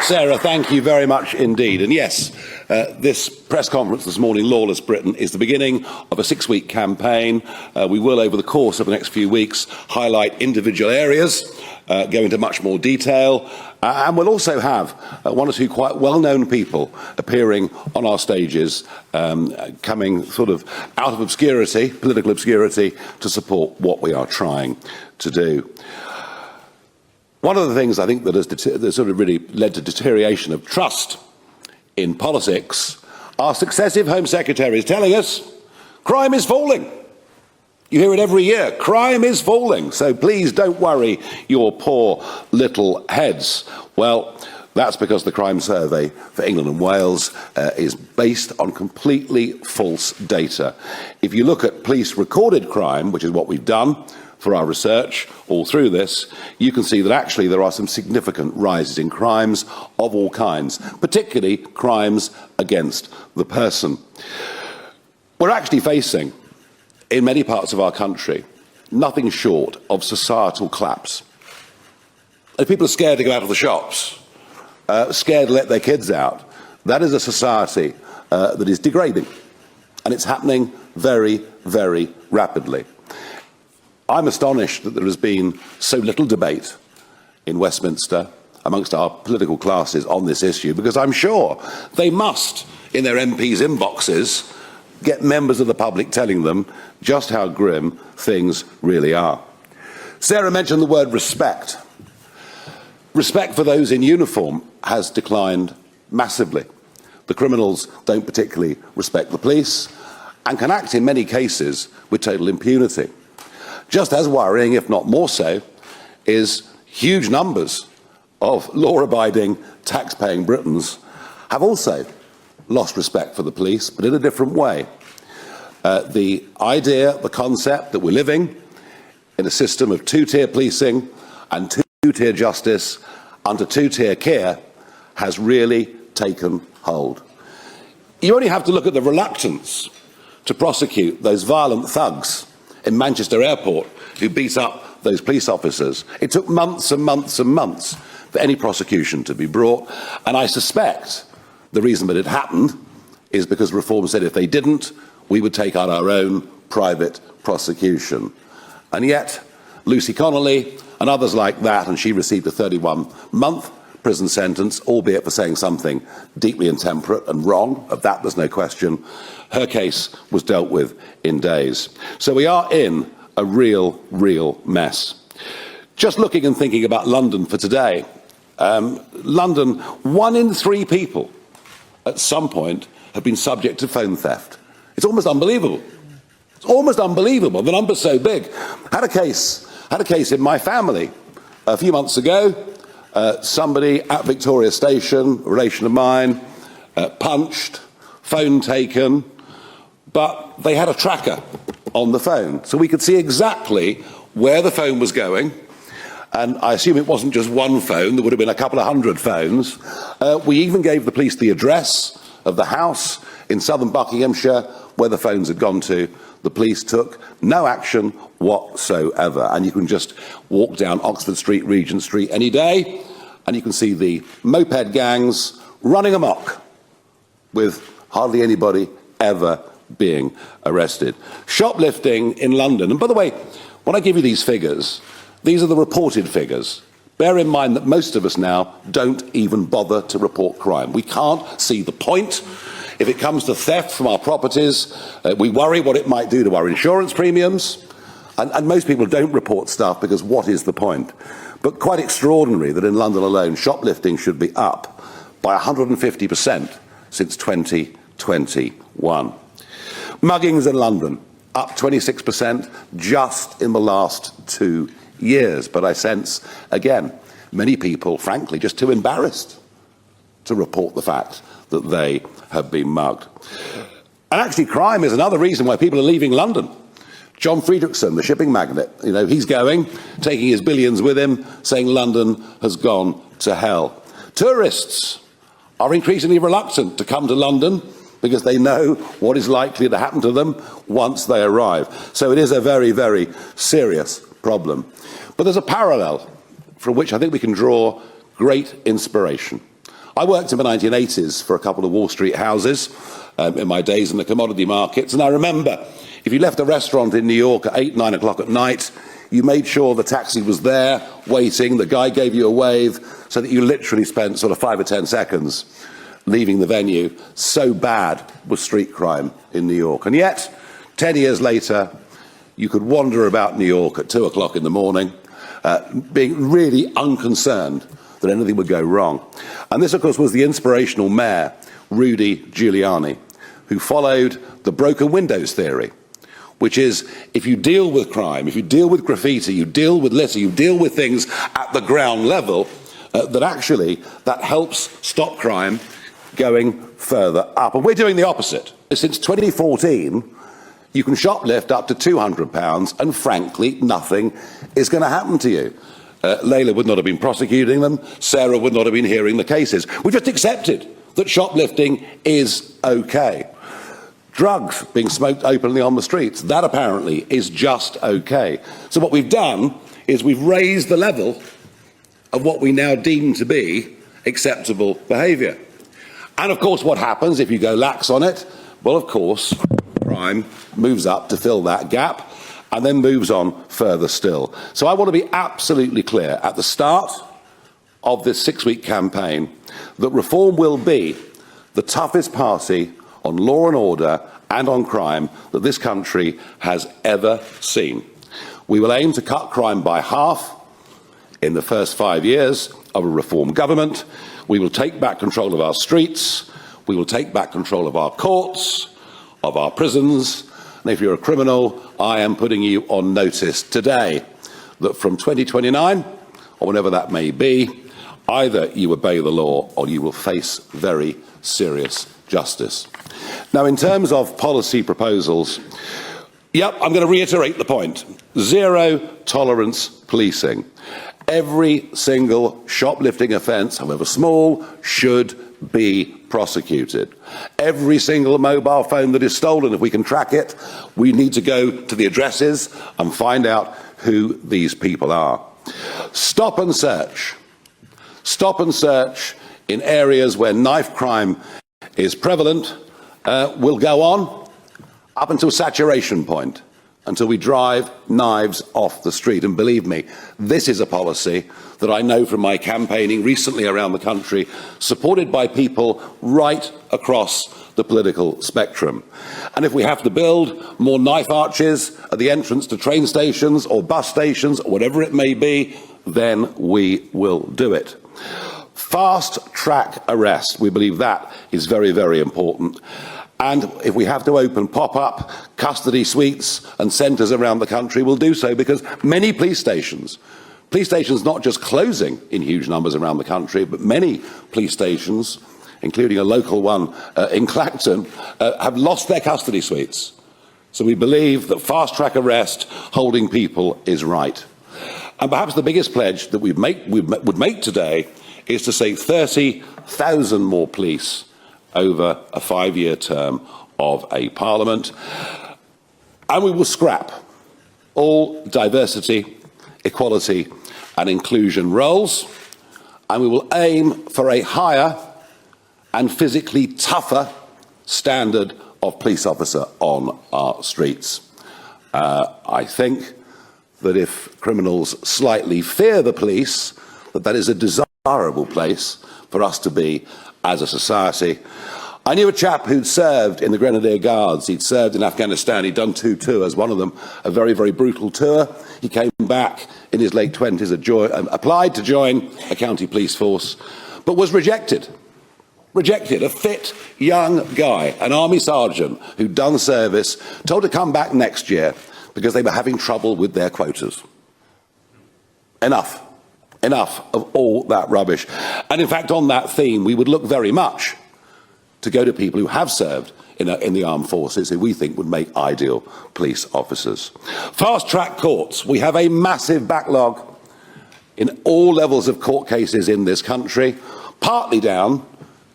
Sarah, thank you very much indeed. And yes, this press conference this morning, Lawless Britain, is the beginning of a 6-week campaign. We will, over the course of the next few weeks, highlight individual areas, go into much more detail, and we'll also have one or two quite well-known people appearing on our stages, coming sort of out of obscurity, political obscurity, to support what we are trying to do. One of the things I think that has sort of really led to deterioration of trust in politics are successive Home Secretaries telling us crime is falling. You hear it every year, crime is falling, so please don't worry your poor little heads. Well, that's because the crime survey for England and Wales is based on completely false data. If you look at police recorded crime, which is what we've done for our research all through this, you can see that actually there are some significant rises in crimes of all kinds, particularly crimes against the person. We're actually facing, in many parts of our country, nothing short of societal collapse. If people are scared to go out of the shops, scared to let their kids out, that is a society that is degrading, and it's happening very, very rapidly. I'm astonished that there has been so little debate in Westminster amongst our political classes on this issue, because I'm sure they must, in their MPs' inboxes, get members of the public telling them just how grim things really are. Sarah mentioned the word respect. Respect for those in uniform has declined massively. The criminals don't particularly respect the police and can act in many cases with total impunity. Just as worrying, if not more so, is huge numbers of law-abiding, tax-paying Britons have also lost respect for the police, but in a different way. The idea, the concept that we're living in a system of two-tier policing and two-tier justice under two-tier care has really taken hold. You only have to look at the reluctance to prosecute those violent thugs in Manchester Airport who beat up those police officers. It took months and months and months for any prosecution to be brought, and I suspect the reason that it happened is because Reform said if they didn't, we would take out our own private prosecution. And yet, Lucy Connolly and others like that, and she received a 31-month prison sentence, albeit for saying something deeply intemperate and wrong, of that there's no question. Her case was dealt with in days. So we are in a real mess. Just looking and thinking about London for today, London, 1 in 3 people at some point have been subject to phone theft. It's almost unbelievable. It's almost unbelievable. The number's so big. Had a case in my family a few months ago. Somebody at Victoria Station, a relation of mine, punched, phone taken, but they had a tracker on the phone, so we could see exactly where the phone was going. And I assume it wasn't just one phone, there would have been a couple of hundred phones. We even gave the police the address of the house in southern Buckinghamshire where the phones had gone to. The police took no action whatsoever. And you can just walk down Oxford Street, Regent Street any day, and you can see the moped gangs running amok with hardly anybody ever being arrested. Shoplifting in London, and by the way, when I give you these figures, these are the reported figures. Bear in mind that most of us now don't even bother to report crime. We can't see the point. If it comes to theft from our properties, we worry what it might do to our insurance premiums, and most people don't report stuff because what is the point? But quite extraordinary that in London alone, shoplifting should be up by 150% since 2021. Muggings in London, up 26% just in the last 2 years. But I sense, again, many people, frankly, just too embarrassed to report the fact that they have been mugged. And actually, crime is another reason why people are leaving London. John Friedrichsen, the shipping magnate, he's going, taking his billions with him, saying London has gone to hell. Tourists are increasingly reluctant to come to London because they know what is likely to happen to them once they arrive. So it is a very, very serious problem. But there's a parallel from which I think we can draw great inspiration. I worked in the 1980s for a couple of Wall Street houses in my days in the commodity markets, and I remember if you left a restaurant in New York at 8, 9 o'clock at night, you made sure the taxi was there, waiting, the guy gave you a wave, so that you literally spent sort of 5 or 10 seconds leaving the venue. So bad was street crime in New York. And yet, 10 years later, you could wander about New York at 2 o'clock in the morning, being really unconcerned that anything would go wrong. And this, of course, was the inspirational mayor, Rudy Giuliani, who followed the broken windows theory, which is if you deal with crime, if you deal with graffiti, you deal with litter, you deal with things at the ground level, that helps stop crime going further up. And we're doing the opposite. Since 2014, you can shoplift up to £200, and frankly, nothing is going to happen to you. Layla would not have been prosecuting them. Sarah would not have been hearing the cases. We just accepted that shoplifting is okay. Drugs being smoked openly on the streets, that apparently is just okay. So what we've done is we've raised the level of what we now deem to be acceptable behaviour. And of course, what happens if you go lax on it? Well, of course, crime moves up to fill that gap and then moves on further still. So I want to be absolutely clear at the start of this 6-week campaign that Reform will be the toughest party on law and order and on crime that this country has ever seen. We will aim to cut crime by half in the first 5 years of a Reform government. We will take back control of our streets. We will take back control of our courts, of our prisons. And if you're a criminal, I am putting you on notice today that from 2029, or whenever that may be, either you obey the law or you will face very serious justice. Now, in terms of policy proposals, I'm going to reiterate the point. Zero tolerance policing. Every single shoplifting offence, however small, should be prosecuted. Every single mobile phone that is stolen, if we can track it, we need to go to the addresses and find out who these people are. Stop and search. Stop and search in areas where knife crime is prevalent will go on up until saturation point, until we drive knives off the street. And believe me, this is a policy that I know from my campaigning recently around the country, supported by people right across the political spectrum. And if we have to build more knife arches at the entrance to train stations or bus stations, or whatever it may be, then we will do it. Fast track arrest, we believe that is very, very important. And if we have to open pop-up custody suites and centres around the country, we'll do so, because many police stations not just closing in huge numbers around the country, but many police stations, including a local one in Clacton, have lost their custody suites. So we believe that fast-track arrest, holding people, is right. And perhaps the biggest pledge that we would make today is to say 30,000 more police over a 5-year term of a parliament. And we will scrap all diversity, equality and inclusion roles, and we will aim for a higher and physically tougher standard of police officer on our streets. I think that if criminals slightly fear the police, that is a desirable place for us to be as a society. I knew a chap who'd served in the Grenadier Guards. He'd served in Afghanistan. He'd done 2 tours, one of them a very, very brutal tour. He came back in his late 20s, applied to join a county police force, but was rejected. Rejected. A fit, young guy, an army sergeant who'd done service, told to come back next year because they were having trouble with their quotas. Enough. Enough of all that rubbish. And in fact, on that theme, we would look very much to go to people who have served in the armed forces, who we think would make ideal police officers. Fast-track courts. We have a massive backlog in all levels of court cases in this country, partly down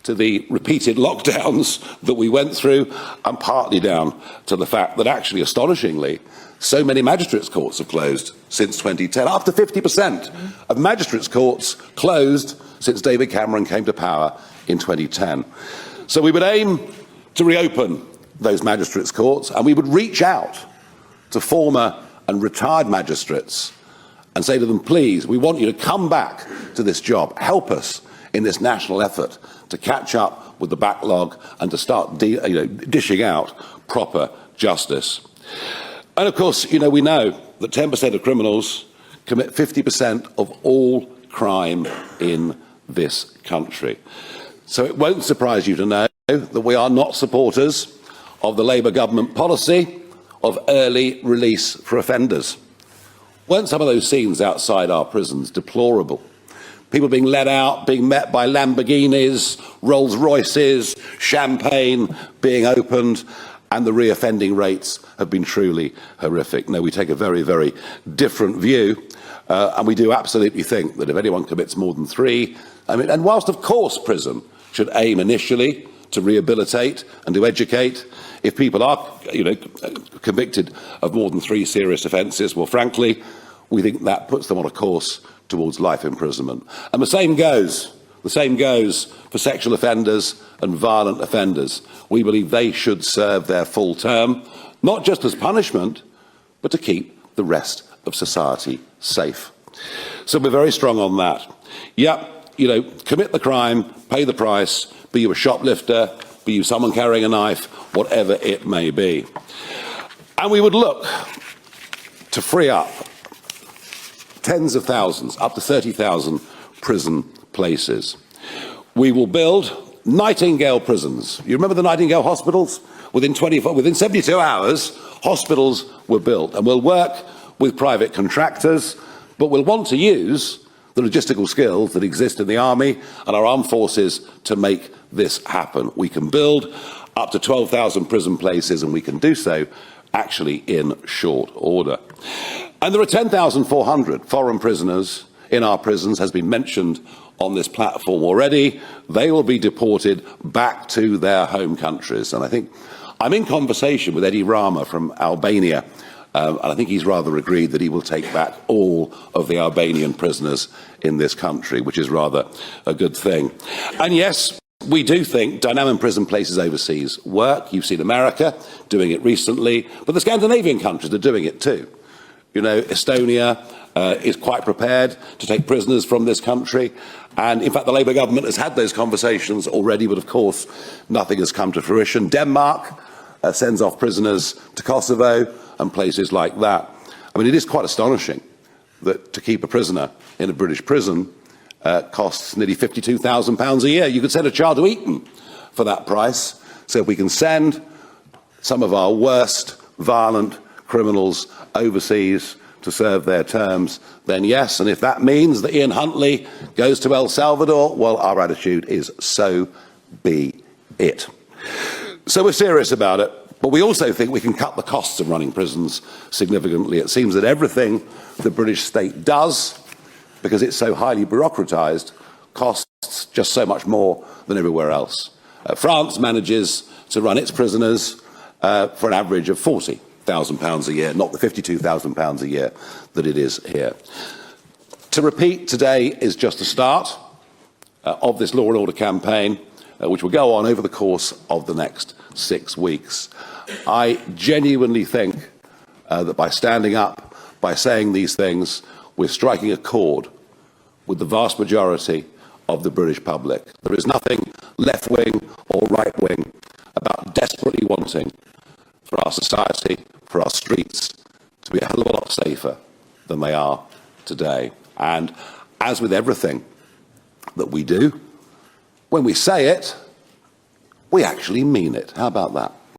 to the repeated lockdowns that we went through, and partly down to the fact that actually, astonishingly, so many magistrates' courts have closed since 2010. Up to 50% of magistrates' courts closed since David Cameron came to power in 2010. So we would aim to reopen those magistrates' courts, and we would reach out to former and retired magistrates and say to them, please, we want you to come back to this job. Help us in this national effort to catch up with the backlog and to start dishing out proper justice. And of course, we know that 10% of criminals commit 50% of all crime in this country. So it won't surprise you to know that we are not supporters of the Labour government policy of early release for offenders. Weren't some of those scenes outside our prisons deplorable? People being let out, being met by Lamborghinis, Rolls Royces, champagne being opened, and the reoffending rates have been truly horrific. No, we take a very, very different view, and we do absolutely think that if anyone commits more than three, and whilst of course prison should aim initially to rehabilitate and to educate, if people are convicted of more than three serious offences, well, frankly, we think that puts them on a course towards life imprisonment. And the same goes for sexual offenders and violent offenders. We believe they should serve their full term, not just as punishment, but to keep the rest of society safe. So we're very strong on that. Commit the crime, pay the price, be you a shoplifter, be you someone carrying a knife, whatever it may be. And we would look to free up tens of thousands, up to 30,000 prison places. We will build Nightingale prisons. You remember the Nightingale hospitals? Within 72 hours, hospitals were built, and we'll work with private contractors, but we'll want to use the logistical skills that exist in the army and our armed forces to make this happen. We can build up to 12,000 prison places, and we can do so actually in short order. And there are 10,400 foreign prisoners in our prisons, has been mentioned on this platform already. They will be deported back to their home countries. And I think I'm in conversation with Edi Rama from Albania, and I think he's rather agreed that he will take back all of the Albanian prisoners in this country, which is rather a good thing. And yes, we do think dynamic prison places overseas work. You've seen America doing it recently, but the Scandinavian countries are doing it too. Estonia is quite prepared to take prisoners from this country. And in fact, the Labour government has had those conversations already, but of course, nothing has come to fruition. Denmark sends off prisoners to Kosovo and places like that. It is quite astonishing that to keep a prisoner in a British prison costs nearly £52,000 a year. You could send a child to Eton for that price. So if we can send some of our worst violent criminals overseas to serve their terms, then yes. And if that means that Ian Huntley goes to El Salvador, well, our attitude is so be it. So we're serious about it, but we also think we can cut the costs of running prisons significantly. It seems that everything the British state does, because it's so highly bureaucratised, costs just so much more than everywhere else. France manages to run its prisoners for an average of £40,000 a year, not the £52,000 a year that it is here. To repeat, today is just the start of this law and order campaign, which will go on over the course of the next 6 weeks. I genuinely think that by standing up, by saying these things, we're striking a chord with the vast majority of the British public. There is nothing left-wing or right-wing about desperately wanting for our society, for our streets, to be a hell of a lot safer than they are today. And as with everything that we do, when we say it, we actually mean it. How about that?